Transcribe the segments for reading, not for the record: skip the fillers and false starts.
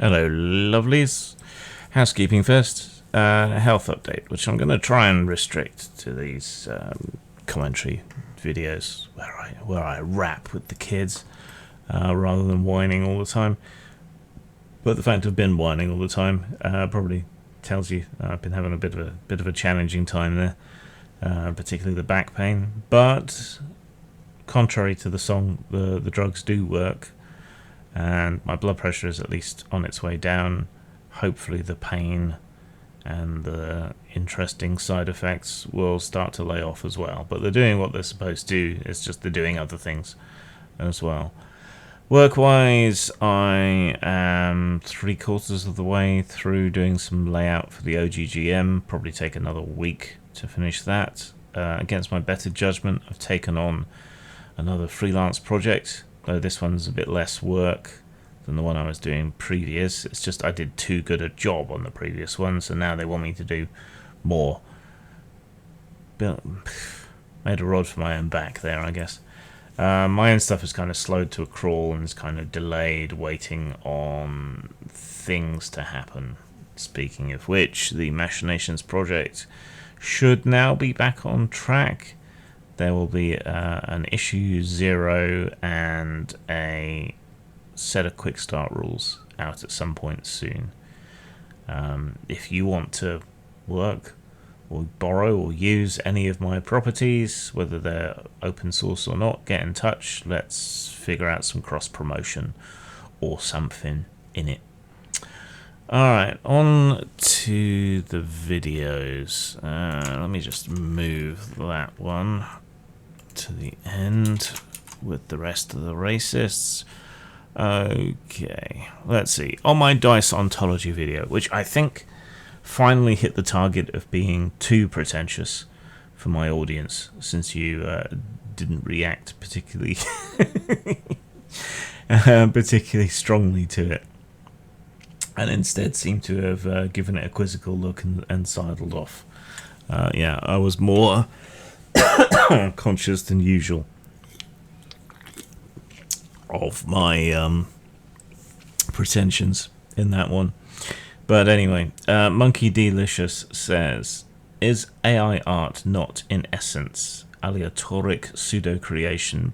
Hello, lovelies. Housekeeping first. Health update, which I'm going to try and restrict to these commentary videos where I rap with the kids rather than whining all the time. But the fact I've been whining all the time probably tells you I've been having a bit of a challenging time there, particularly the back pain. But contrary to the song, the drugs do work. And my blood pressure is at least on its way down. Hopefully the pain and the interesting side effects will start to lay off as well. But they're doing what they're supposed to do. It's just they're doing other things as well. Work-wise, I am 3/4 of the way through doing some layout for the OGGM. Probably take another week to finish that. Against my better judgment, I've taken on another freelance project. Though this one's a bit less work than the one I was doing previous. It's just I did too good a job on the previous one, so now they want me to do more. Made a rod for my own back there, I guess. My own stuff is kind of slowed to a crawl and is kind of delayed, waiting on things to happen. Speaking of which, the Machinations project should now be back on track. There will be an issue 0 and a set of quick start rules out at some point soon. If you want to work or borrow or use any of my properties, whether they're open source or not, get in touch. Let's figure out some cross promotion or something in it. Alright, on to the videos. Let me just move that one to the end with the rest of the racists. Okay, let's see. On my dice ontology video, which I think finally hit the target of being too pretentious for my audience, since you didn't react particularly particularly strongly to it, and instead seemed to have given it a quizzical look and sidled off. Yeah, I was more conscious than usual of my pretensions in that one. But anyway, Monkey Delicious says, is AI art not in essence aleatoric pseudo-creation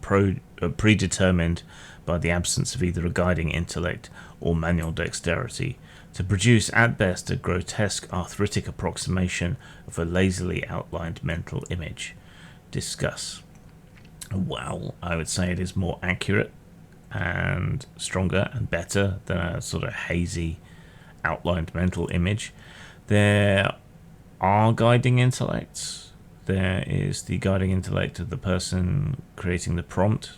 predetermined by the absence of either a guiding intellect or manual dexterity to produce at best a grotesque arthritic approximation of a lazily outlined mental image? Discuss. Well, I would say it is more accurate and stronger and better than a sort of hazy outlined mental image. There are guiding intellects. There is the guiding intellect of the person creating the prompt,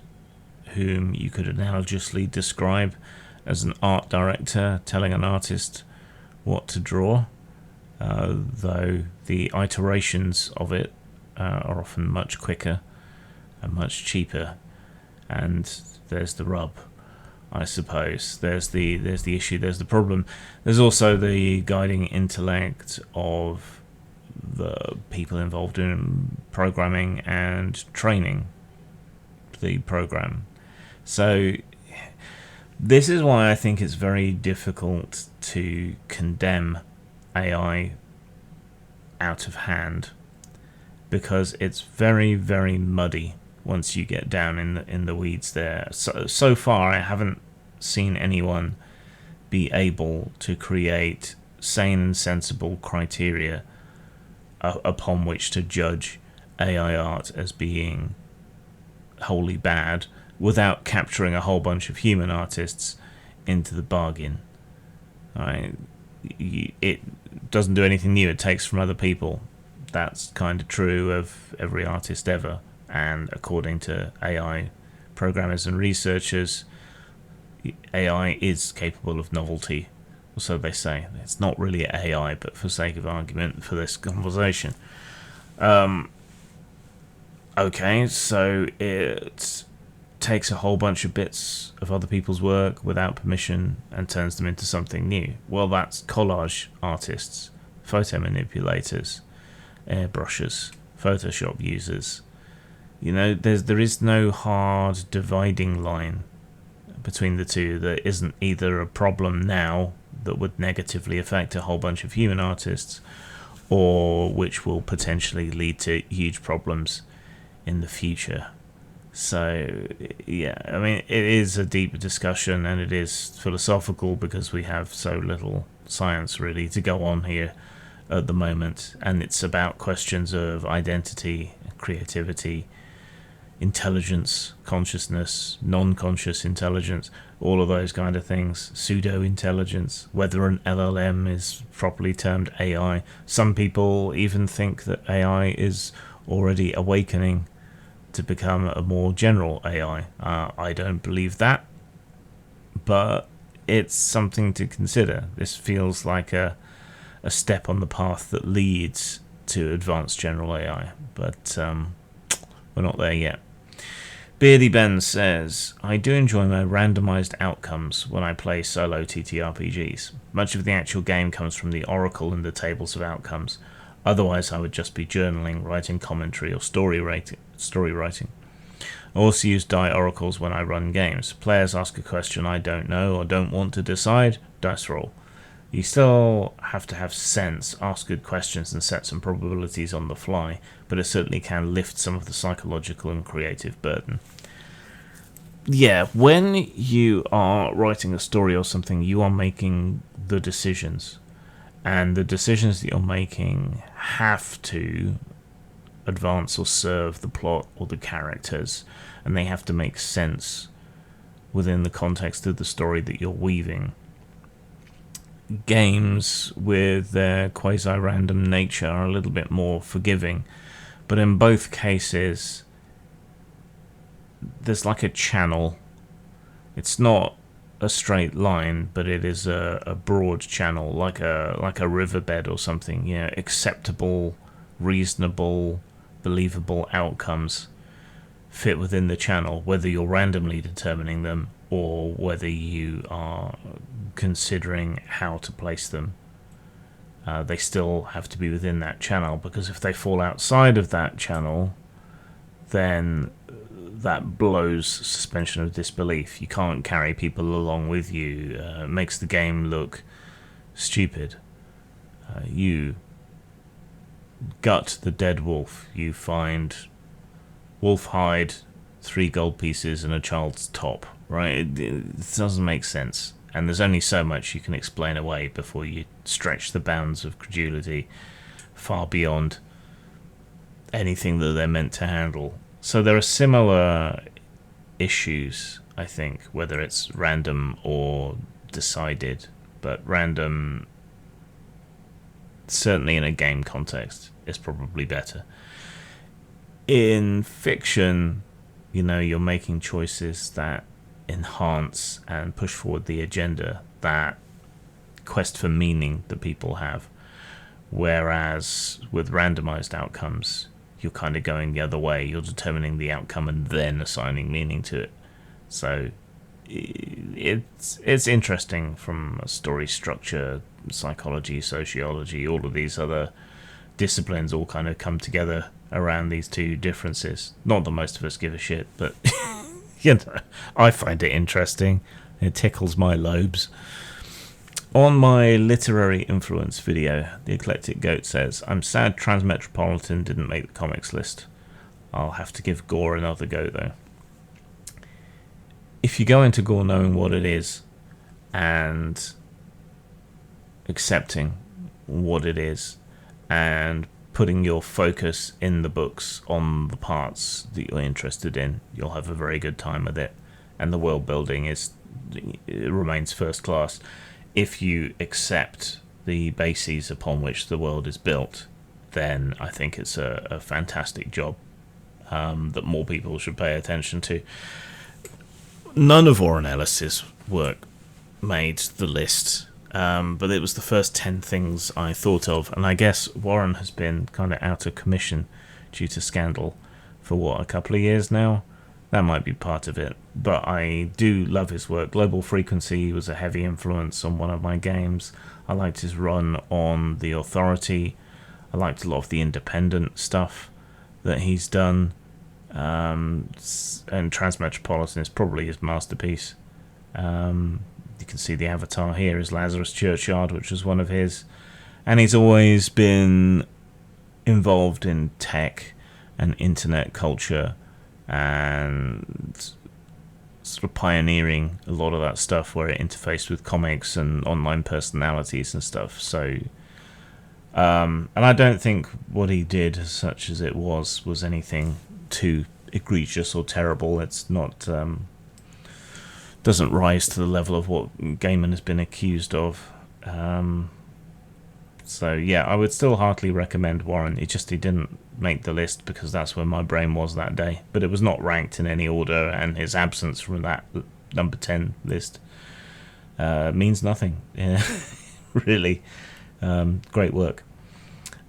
whom you could analogously describe as an art director telling an artist what to draw, though the iterations of it are often much quicker and much cheaper. And there's the rub, I suppose. There's the issue, there's the problem. There's also the guiding intellect of the people involved in programming and training the program. So this is why I think it's very difficult to condemn AI out of hand, because it's very, very muddy once you get down in the weeds there. So far, I haven't seen anyone be able to create sane and sensible criteria upon which to judge AI art as being wholly bad without capturing a whole bunch of human artists into the bargain. Right? It doesn't do anything new. It takes from other people. That's kind of true of every artist ever. And according to AI programmers and researchers, AI is capable of novelty. Or so they say. It's not really AI, but for sake of argument for this conversation. Okay, so it takes a whole bunch of bits of other people's work without permission and turns them into something new. Well, that's collage artists, photo manipulators, airbrushers, Photoshop users. You know, there is no hard dividing line between the two. There isn't either a problem now that would negatively affect a whole bunch of human artists, or which will potentially lead to huge problems in the future. So, yeah, I mean, it is a deep discussion, and it is philosophical because we have so little science really to go on here at the moment, and it's about questions of identity, creativity, intelligence, consciousness, non-conscious intelligence, all of those kind of things, pseudo-intelligence, whether an LLM is properly termed AI. Some people even think that AI is already awakening to become a more general AI. I don't believe that, but it's something to consider. This feels like a step on the path that leads to advanced general AI, but we're not there yet. Beardy Ben says, I do enjoy my randomized outcomes when I play solo TTRPGs. Much of the actual game comes from the oracle in the tables of outcomes. Otherwise, I would just be journaling, writing commentary, or story writing. I also use die oracles when I run games. Players ask a question I don't know or don't want to decide, dice roll. You still have to have sense, ask good questions, and set some probabilities on the fly, but it certainly can lift some of the psychological and creative burden. Yeah, when you are writing a story or something, you are making the decisions, and the decisions that you're making have to advance or serve the plot or the characters, and they have to make sense within the context of the story that you're weaving. Games with their quasi-random nature are a little bit more forgiving, but in both cases there's like a channel. It's not a straight line, but it is a broad channel, like a riverbed or something. Yeah, acceptable, reasonable, believable outcomes fit within the channel, whether you're randomly determining them or whether you are considering how to place them. They still have to be within that channel, because if they fall outside of that channel, then that blows suspension of disbelief. You can't carry people along with you. It makes the game look stupid. You gut the dead wolf. You find wolf hide, 3 gold pieces, and a child's top. Right? It doesn't make sense. And there's only so much you can explain away before you stretch the bounds of credulity far beyond anything that they're meant to handle. So there are similar issues, I think, whether it's random or decided, but random, certainly in a game context, is probably better. In fiction, you're making choices that enhance and push forward the agenda, that quest for meaning that people have, whereas with randomized outcomes, you're kind of going the other way. You're determining the outcome and then assigning meaning to it. So it's interesting from a story structure, psychology, sociology, all of these other disciplines all kind of come together around these two differences. Not that most of us give a shit, but I find it interesting. It tickles my lobes. On my literary influence video, the Eclectic Goat says, I'm sad Transmetropolitan didn't make the comics list. I'll have to give Gore another go, though. If you go into Gore knowing what it is and accepting what it is and putting your focus in the books on the parts that you're interested in, you'll have a very good time with it. And the world building it remains first class. If you accept the bases upon which the world is built, then I think it's a fantastic job that more people should pay attention to. None of Warren Ellis's work made the list, but it was the first 10 things I thought of, and I guess Warren has been kind of out of commission due to scandal for a couple of years now. That might be part of it, but I do love his work. Global Frequency was a heavy influence on one of my games. I liked his run on The Authority. I liked a lot of the independent stuff that he's done. And Transmetropolitan is probably his masterpiece. You can see the avatar here is Lazarus Churchyard, which was one of his. And he's always been involved in tech and internet culture and sort of pioneering a lot of that stuff where it interfaced with comics and online personalities and stuff. So, and I don't think what he did, such as it was anything too egregious or terrible. It's not doesn't rise to the level of what Gaiman has been accused of. So yeah, I would still heartily recommend Warren. He didn't make the list because that's where my brain was that day. But it was not ranked in any order, and his absence from that number 10 list means nothing. Yeah, really. Great work.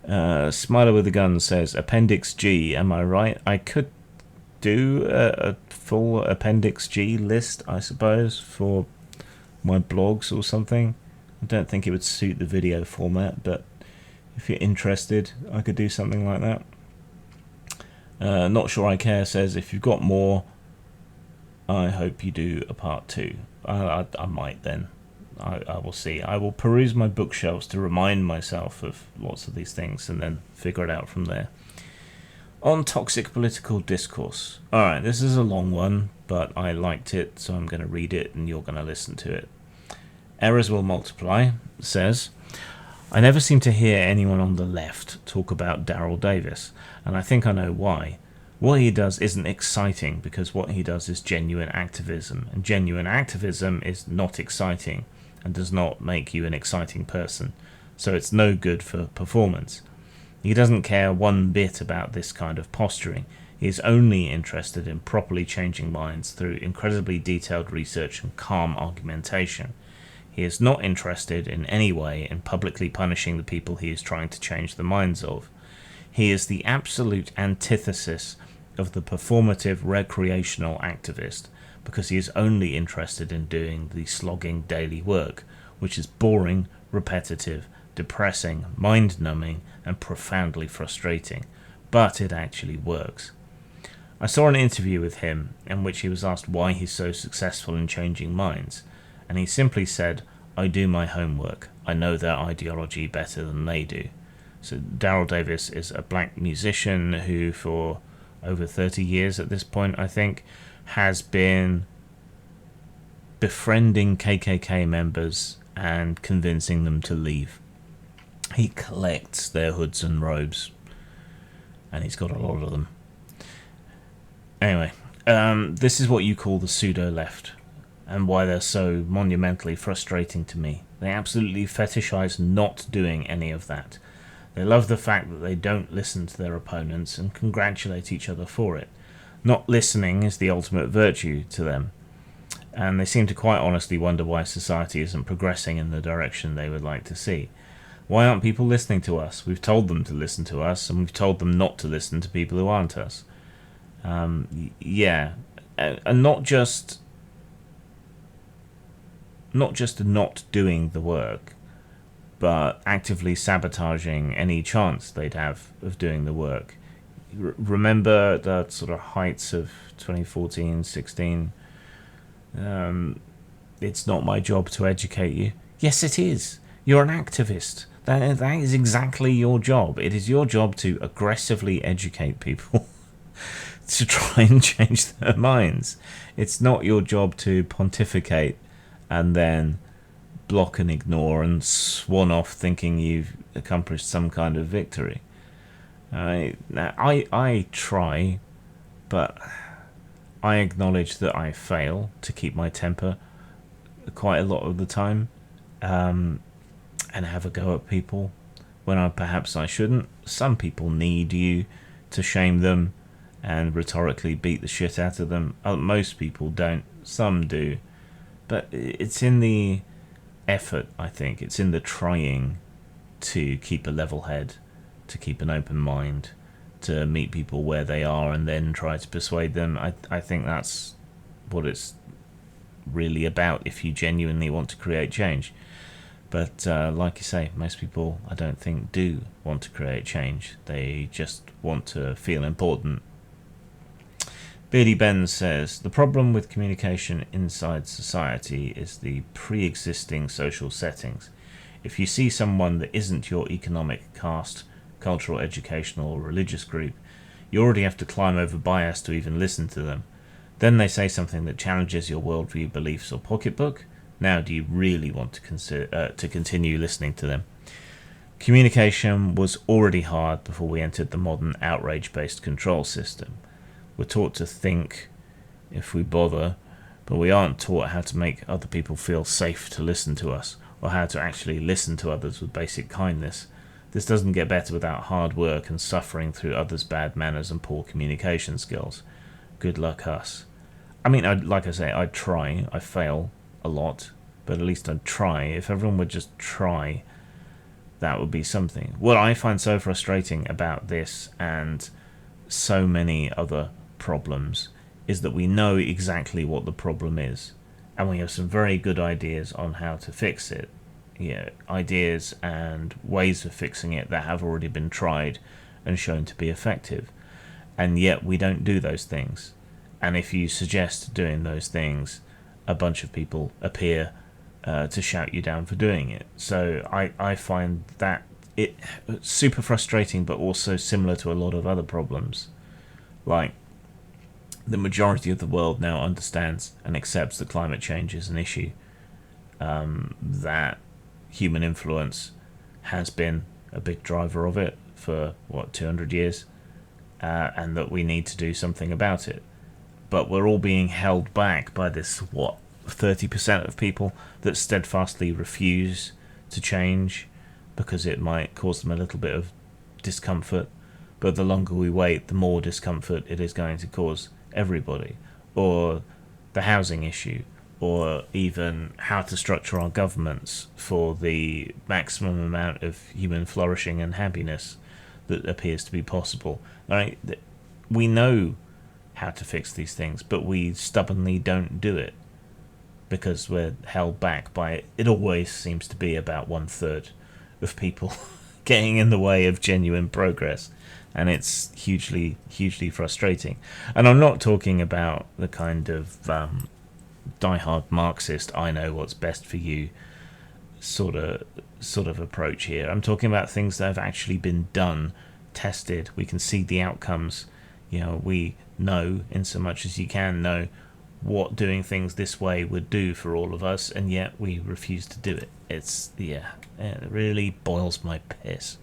Smiler with a Gun says, Appendix G, am I right? I could do a full Appendix G list, I suppose, for my blogs or something. I don't think it would suit the video format, but if you're interested, I could do something like that. Not Sure I Care says, if you've got more, I hope you do a part 2. I might then. I will see. I will peruse my bookshelves to remind myself of lots of these things and then figure it out from there. On toxic political discourse. Alright, this is a long one, but I liked it, so I'm going to read it and you're going to listen to it. Errors Will Multiply says, I never seem to hear anyone on the left talk about Daryl Davis, and I think I know why. What he does isn't exciting because what he does is genuine activism, and genuine activism is not exciting and does not make you an exciting person, so it's no good for performance. He doesn't care one bit about this kind of posturing. He is only interested in properly changing minds through incredibly detailed research and calm argumentation. He is not interested in any way in publicly punishing the people he is trying to change the minds of. He is the absolute antithesis of the performative recreational activist because he is only interested in doing the slogging daily work, which is boring, repetitive, depressing, mind-numbing, and profoundly frustrating. But it actually works. I saw an interview with him in which he was asked why he's so successful in changing minds, and he simply said, I do my homework. I know their ideology better than they do. So Daryl Davis is a black musician who for over 30 years at this point, I think, has been befriending KKK members and convincing them to leave. He collects their hoods and robes, and he's got a lot of them. Anyway, this is what you call the pseudo-left, and why they're so monumentally frustrating to me. They absolutely fetishize not doing any of that. They love the fact that they don't listen to their opponents and congratulate each other for it. Not listening is the ultimate virtue to them, and they seem to quite honestly wonder why society isn't progressing in the direction they would like to see. Why aren't people listening to us? We've told them to listen to us, and we've told them not to listen to people who aren't us. Yeah, and not just not doing the work, but actively sabotaging any chance they'd have of doing the work. Remember the sort of heights of 2014, 16? It's not my job to educate you. Yes, it is. You're an activist. That is exactly your job. It is your job to aggressively educate people to try and change their minds. It's not your job to pontificate and then block and ignore and swan off thinking you've accomplished some kind of victory. I try, but I acknowledge that I fail to keep my temper quite a lot of the time, and have a go at people when perhaps I shouldn't. Some people need you to shame them and rhetorically beat the shit out of them. Most people don't. Some do. But it's in the effort, I think. It's in the trying to keep a level head, to keep an open mind, to meet people where they are and then try to persuade them. I think that's what it's really about if you genuinely want to create change. But like you say, most people, I don't think, do want to create change. They just want to feel important. Beardy Ben says, the problem with communication inside society is the pre-existing social settings. If you see someone that isn't your economic, caste, cultural, educational, or religious group, you already have to climb over bias to even listen to them. Then they say something that challenges your worldview, beliefs, or pocketbook. Now do you really want to continue listening to them? Communication was already hard before we entered the modern outrage-based control system. We're taught to think if we bother, but we aren't taught how to make other people feel safe to listen to us, or how to actually listen to others with basic kindness. This doesn't get better without hard work and suffering through others' bad manners and poor communication skills. Good luck us. I mean, like I say, I try. I fail a lot, but at least I'd try. If everyone would just try, that would be something. What I find so frustrating about this and so many other problems is that we know exactly what the problem is, and we have some very good ideas on how to fix it. Ideas and ways of fixing it that have already been tried and shown to be effective, and yet we don't do those things. And if you suggest doing those things, a bunch of people appear to shout you down for doing it. So I find that it super frustrating, but also similar to a lot of other problems. Like, the majority of the world now understands and accepts that climate change is an issue, that human influence has been a big driver of it for 200 years, and that we need to do something about it. But we're all being held back by this 30% of people that steadfastly refuse to change because it might cause them a little bit of discomfort. But the longer we wait, the more discomfort it is going to cause everybody. Or the housing issue, or even how to structure our governments for the maximum amount of human flourishing and happiness that appears to be possible. We know how to fix these things, but we stubbornly don't do it because we're held back by it. It always seems to be about 1/3 of people getting in the way of genuine progress, and it's hugely frustrating. And I'm not talking about the kind of diehard Marxist, I know what's best for you sort of approach here. I'm talking about things that have actually been done, tested. We can see the outcomes. We know, in so much as you can know, what doing things this way would do for all of us, and yet we refuse to do it. It really boils my piss.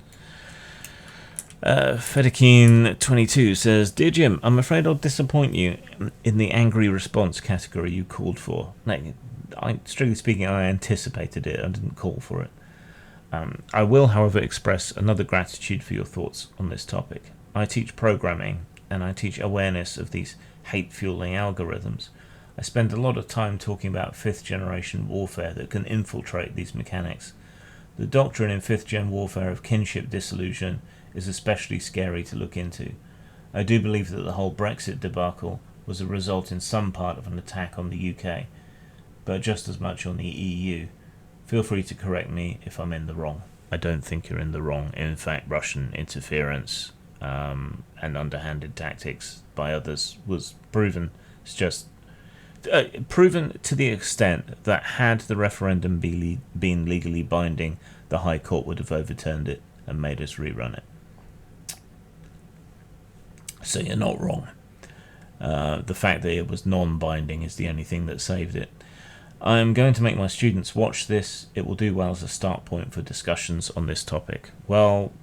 Fedekeen22 says, Dear Jim, I'm afraid I'll disappoint you in the angry response category you called for. Strictly speaking, I anticipated it. I didn't call for it. I will, however, express another gratitude for your thoughts on this topic. I teach programming, and I teach awareness of these hate-fueling algorithms. I spend a lot of time talking about fifth-generation warfare that can infiltrate these mechanics. The doctrine in fifth-gen warfare of kinship disillusion is especially scary to look into. I do believe that the whole Brexit debacle was a result in some part of an attack on the UK, but just as much on the EU. Feel free to correct me if I'm in the wrong. I don't think you're in the wrong. In fact, Russian interference and underhanded tactics by others was proven. It's just proven to the extent that had the referendum been legally binding, the High Court would have overturned it and made us rerun it. So you're not wrong. The fact that it was non-binding is the only thing that saved it. I'm going to make my students watch this. It will do well as a start point for discussions on this topic. Well,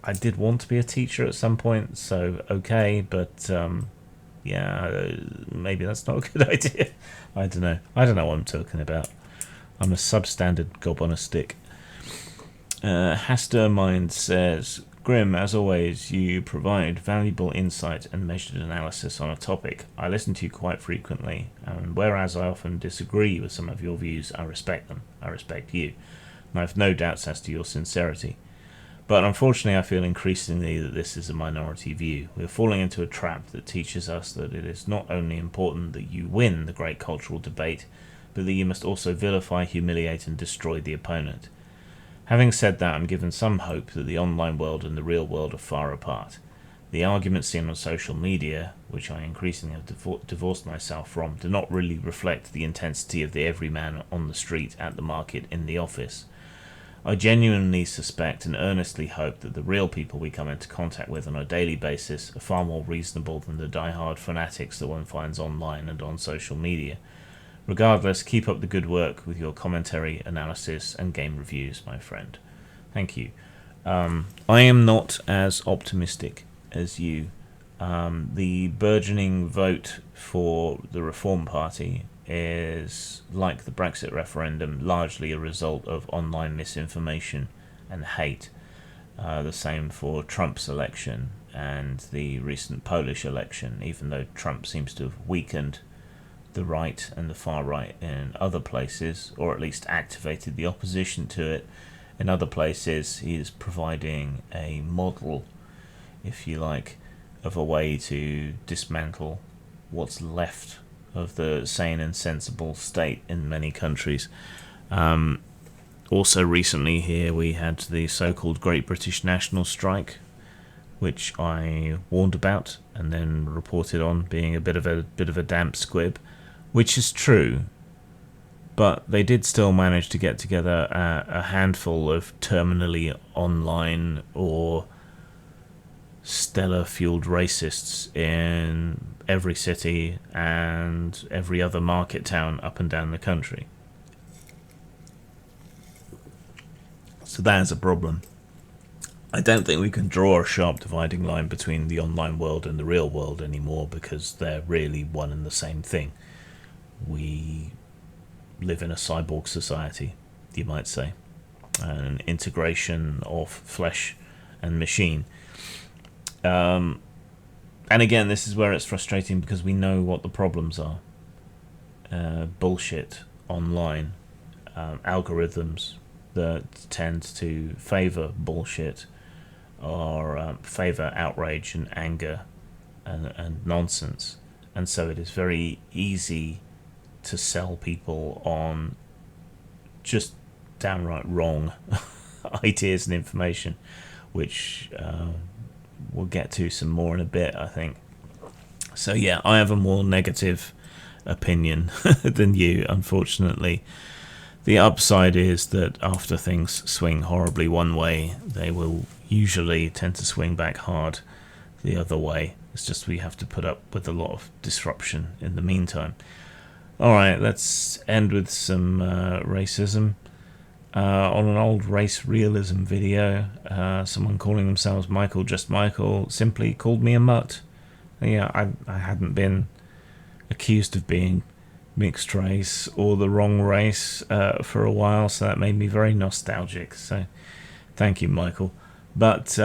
I did want to be a teacher at some point, so okay, but maybe that's not a good idea. I don't know what I'm talking about. I'm a substandard gob on a stick. Hastermind says, Grim, as always, you provide valuable insight and measured analysis on a topic. I listen to you quite frequently, and whereas I often disagree with some of your views, I respect them. I respect you, and I have no doubts as to your sincerity. But unfortunately, I feel increasingly that this is a minority view. We are falling into a trap that teaches us that it is not only important that you win the great cultural debate, but that you must also vilify, humiliate, and destroy the opponent. Having said that, I'm given some hope that the online world and the real world are far apart. The arguments seen on social media, which I increasingly have divorced myself from, do not really reflect the intensity of the everyman on the street, at the market, in the office. I genuinely suspect and earnestly hope that the real people we come into contact with on a daily basis are far more reasonable than the die-hard fanatics that one finds online and on social media. Regardless, keep up the good work with your commentary, analysis, and game reviews, my friend. Thank you. I am not as optimistic as you. The burgeoning vote for the Reform Party is, like the Brexit referendum, largely a result of online misinformation and hate. The same for Trump's election and the recent Polish election, even though Trump seems to have weakened the right and the far right in other places, or at least activated the opposition to it. In other places, he is providing a model, if you like, of a way to dismantle what's left of the sane and sensible state in many countries. Also recently here we had the so-called Great British National Strike, which I warned about and then reported on being a bit of a damp squib, which is true, but they did still manage to get together a handful of terminally online or stellar-fueled racists in every city and every other market town up and down the country. So that is a problem. I don't think we can draw a sharp dividing line between the online world and the real world anymore, because they're really one and the same thing. We live in a cyborg society, you might say, an integration of flesh and machine. And again, this is where it's frustrating, because we know what the problems are. Bullshit online, algorithms that tend to favour bullshit or favour outrage and anger and nonsense. And so it is very easy to sell people on just downright wrong ideas and information, which we'll get to some more in a bit, I think. So yeah, I have a more negative opinion than you, unfortunately. The upside is that after things swing horribly one way, they will usually tend to swing back hard the other way. It's just we have to put up with a lot of disruption in the meantime. Alright, let's end with some racism. On an old race realism video, someone calling themselves Michael Just Michael simply called me a mutt. Yeah, I hadn't been accused of being mixed race or the wrong race for a while, so that made me very nostalgic. So thank you, Michael. But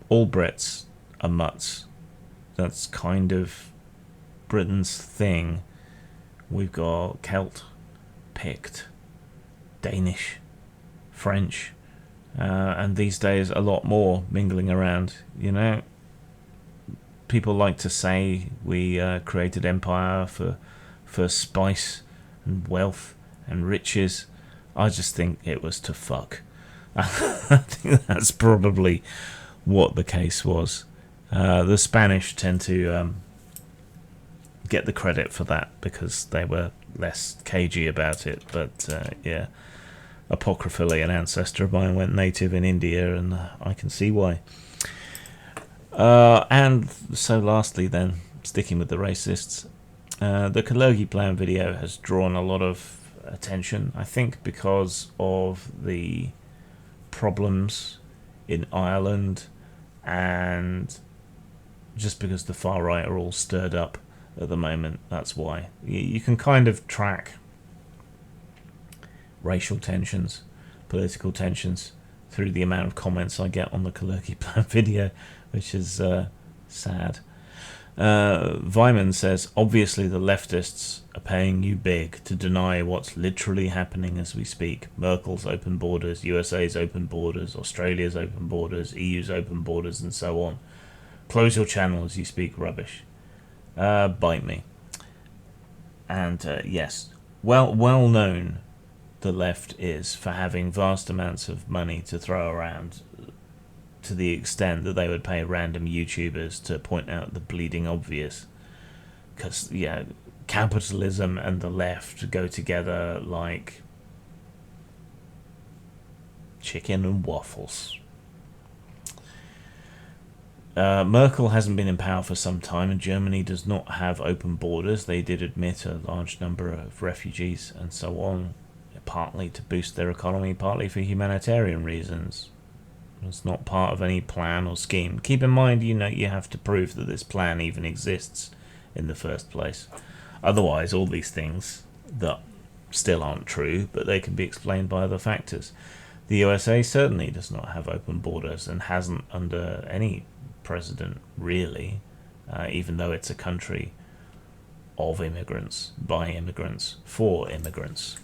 all Brits are mutts. That's kind of Britain's thing. We've got Celt, Pict, Danish, French, and these days a lot more mingling around. You know, people like to say we created empire for spice and wealth and riches. I just think it was to fuck. I think that's probably what the case was. The Spanish tend to get the credit for that because they were less cagey about it, but yeah, apocryphally an ancestor of mine went native in India, and I can see why. And so lastly then, sticking with the racists, the Kalergi Plan video has drawn a lot of attention, I think because of the problems in Ireland, and just because the far right are all stirred up at the moment. That's why. You can kind of track racial tensions, political tensions, through the amount of comments I get on the Kalergi Plan video, which is sad. Vyman says, obviously the leftists are paying you big to deny what's literally happening as we speak. Merkel's open borders, USA's open borders, Australia's open borders, EU's open borders, and so on. Close your channel as you speak rubbish. Bite me. And yes, well known the left is for having vast amounts of money to throw around to the extent that they would pay random YouTubers to point out the bleeding obvious. Because, yeah, capitalism and the left go together like chicken and waffles. Merkel hasn't been in power for some time, and Germany does not have open borders. They did admit a large number of refugees and so on, partly to boost their economy, partly for humanitarian reasons. It's not part of any plan or scheme. Keep in mind, you have to prove that this plan even exists in the first place. Otherwise, all these things that still aren't true, but they can be explained by other factors. The USA certainly does not have open borders and hasn't under any president, really, even though it's a country of immigrants, by immigrants, for immigrants.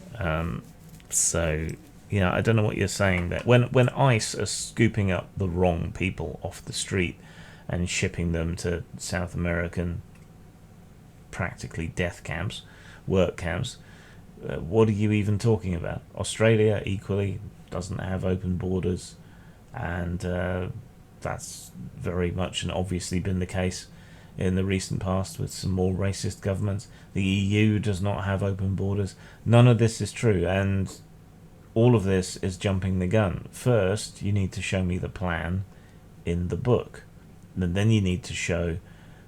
So, I don't know what you're saying there. When ICE are scooping up the wrong people off the street and shipping them to South American, practically death camps, work camps, what are you even talking about? Australia, equally, doesn't have open borders, and that's very much and obviously been the case in the recent past with some more racist governments. The EU does not have open borders. None of this is true, and all of this is jumping the gun. First, you need to show me the plan in the book. And then you need to show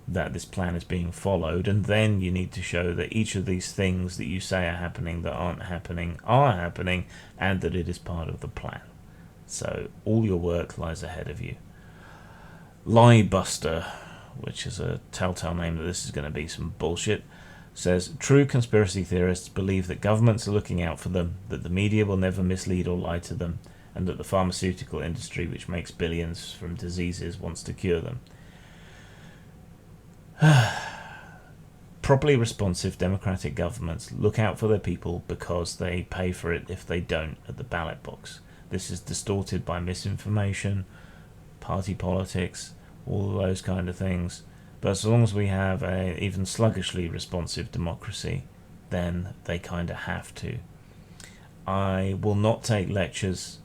that this plan is being followed, and then you need to show that each of these things that you say are happening that aren't happening are happening, and that it is part of the plan. So all your work lies ahead of you. Liebuster, which is a telltale name that this is going to be some bullshit, says, true conspiracy theorists believe that governments are looking out for them, that the media will never mislead or lie to them, and that the pharmaceutical industry, which makes billions from diseases, wants to cure them. Properly responsive democratic governments look out for their people because they pay for it if they don't at the ballot box. This is distorted by misinformation, party politics, all of those kind of things. But as long as we have a even sluggishly responsive democracy, then they kind of have to. I will not take lectures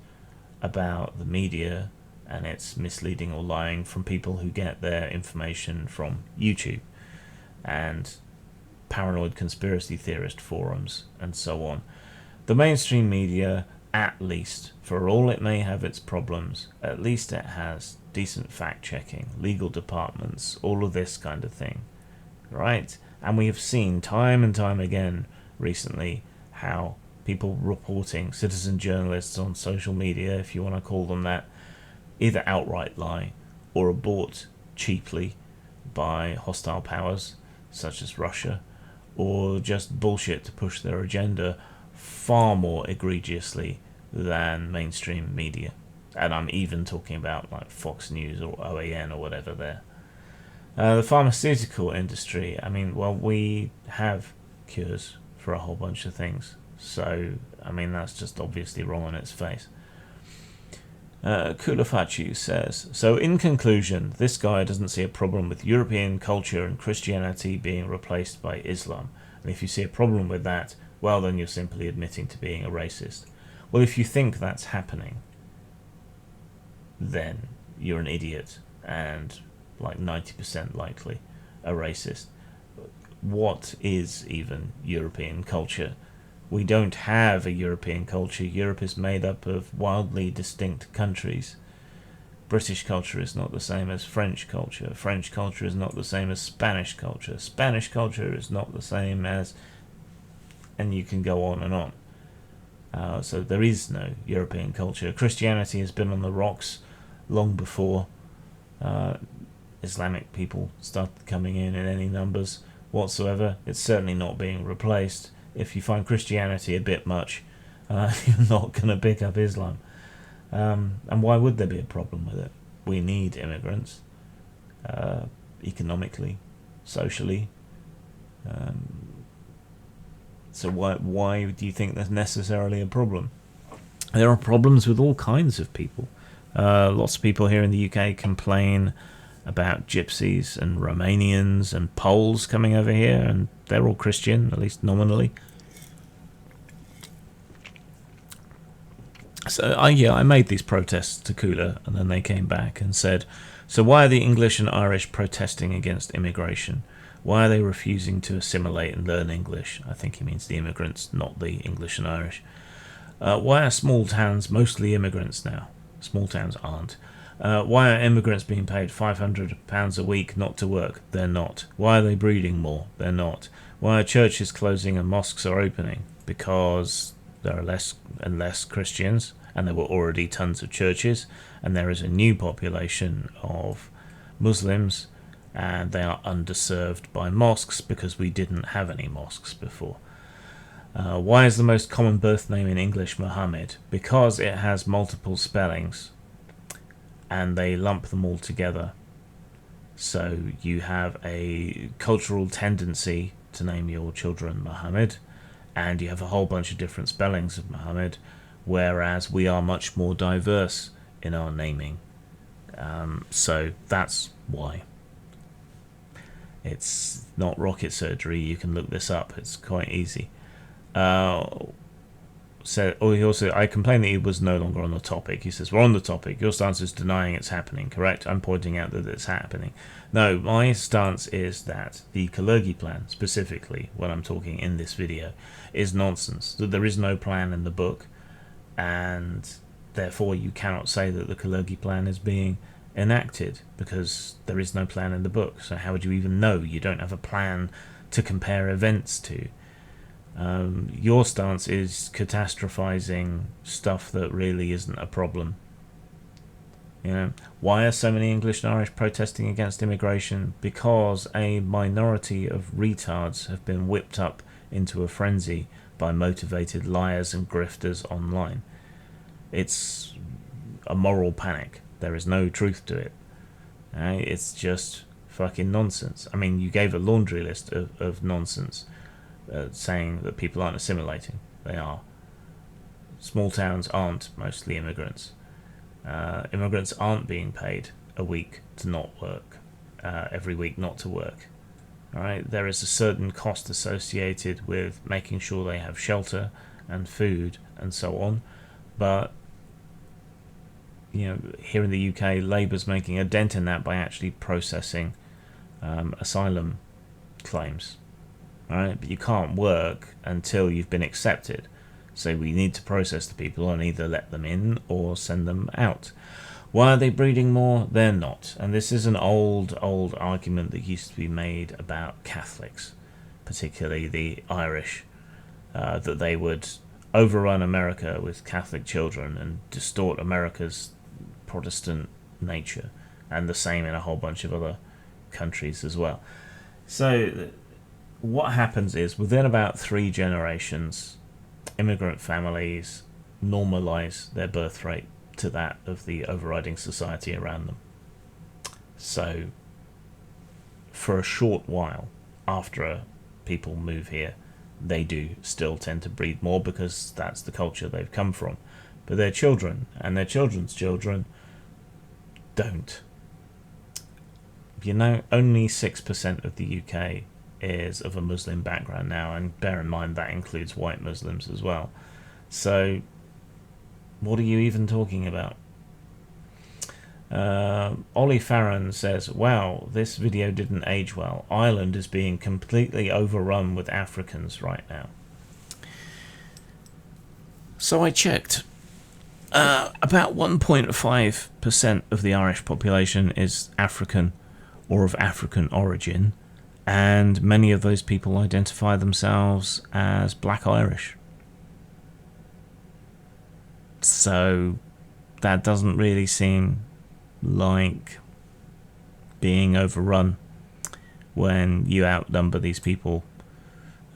about the media and its misleading or lying from people who get their information from YouTube and paranoid conspiracy theorist forums and so on. The mainstream media, at least, for all it may have its problems, at least it has decent fact-checking, legal departments, all of this kind of thing, right? And we have seen time and time again recently how people reporting, citizen journalists on social media, if you want to call them that, either outright lie or are bought cheaply by hostile powers such as Russia, or just bullshit to push their agenda far more egregiously than mainstream media. And I'm even talking about like Fox News or OAN or whatever there. The pharmaceutical industry, we have cures for a whole bunch of things. So, that's just obviously wrong on its face. Kulafachu says, so in conclusion, this guy doesn't see a problem with European culture and Christianity being replaced by Islam. And if you see a problem with that, well, then you're simply admitting to being a racist. Well, if you think that's happening, then you're an idiot and like 90% likely a racist. What is even European culture? We don't have a European culture. Europe is made up of wildly distinct countries. British culture is not the same as French culture. French culture is not the same as Spanish culture. Spanish culture is not the same as... and you can go on and on. So there is no European culture. Christianity has been on the rocks long before Islamic people started coming in any numbers whatsoever. It's certainly not being replaced. If you find Christianity a bit much, you're not going to pick up Islam. And why would there be a problem with it? We need immigrants, economically, socially. So why do you think there's necessarily a problem? There are problems with all kinds of people. Lots of people here in the UK complain about gypsies and Romanians and Poles coming over here, and they're all Christian, at least nominally. So I made these protests to Kula, and then they came back and said, so why are the English and Irish protesting against immigration? Why are they refusing to assimilate and learn English? I think he means the immigrants, not the English and Irish. Why are small towns mostly immigrants now? Small towns aren't. Why are immigrants being paid £500 a week not to work? They're not. Why are they breeding more? They're not. Why are churches closing and mosques are opening? Because there are less and less Christians, and there were already tons of churches, and there is a new population of Muslims, and they are underserved by mosques because we didn't have any mosques before. Why is the most common birth name in English Muhammad? Because it has multiple spellings, and they lump them all together. So you have a cultural tendency to name your children Muhammad, and you have a whole bunch of different spellings of Muhammad, whereas we are much more diverse in our naming. So that's why. It's not rocket surgery. You can look this up. It's quite easy. I complained that he was no longer on the topic. He says, we're on the topic. Your stance is denying it's happening, correct? I'm pointing out that it's happening. No, my stance is that the Kalergi plan, specifically, when I'm talking in this video, is nonsense. That there is no plan in the book, and therefore you cannot say that the Kalergi plan is being enacted, because there is no plan in the book. So how would you even know? You don't have a plan to compare events to. Your stance is catastrophizing stuff that really isn't a problem. You know, why are so many English and Irish protesting against immigration? Because a minority of retards have been whipped up into a frenzy by motivated liars and grifters online. It's a moral panic. There is no truth to it. It's just fucking nonsense. I mean, you gave a laundry list of nonsense. Saying that people aren't assimilating. They are. Small towns aren't mostly immigrants. Immigrants aren't being paid a week to not work, every week not to work. Alright, there is a certain cost associated with making sure they have shelter and food and so on, but you know, here in the UK, Labour's making a dent in that by actually processing asylum claims. Right, but you can't work until you've been accepted. So we need to process the people and either let them in or send them out. Why are they breeding more? They're not. And this is an old argument that used to be made about Catholics, particularly the Irish, that they would overrun America with Catholic children and distort America's Protestant nature, and the same in a whole bunch of other countries as well. So what happens is, within about 3 generations, immigrant families normalize their birth rate to that of the overriding society around them. So for a short while after people move here, they do still tend to breed more because that's the culture they've come from. But their children and their children's children don't. You know, only 6% of the UK is of a Muslim background now, and bear in mind that includes white Muslims as well. So what are you even talking about? Ollie Farron says, wow, this video didn't age well. Ireland is being completely overrun with Africans right now. So I checked. About 1.5% of the Irish population is African or of African origin, and many of those people identify themselves as Black Irish. So that doesn't really seem like being overrun when you outnumber these people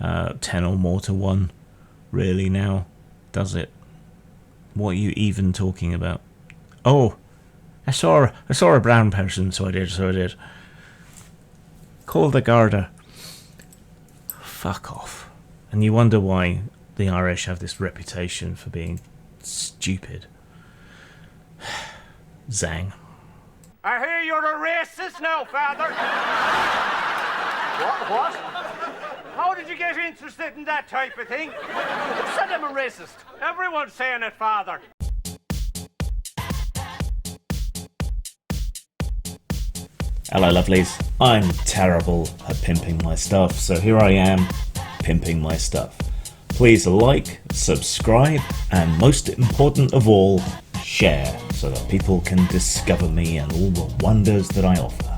10 or more to 1, really, now, does it? What are you even talking about? Oh, I saw a brown person, so I did. Call the Garda. Fuck off. And you wonder why the Irish have this reputation for being stupid. Zang. I hear you're a racist now, Father. What? How did you get interested in that type of thing? Who said I'm a racist? Everyone's saying it, Father. Hello lovelies, I'm terrible at pimping my stuff, so here I am, pimping my stuff. Please like, subscribe, and most important of all, share, so that people can discover me and all the wonders that I offer.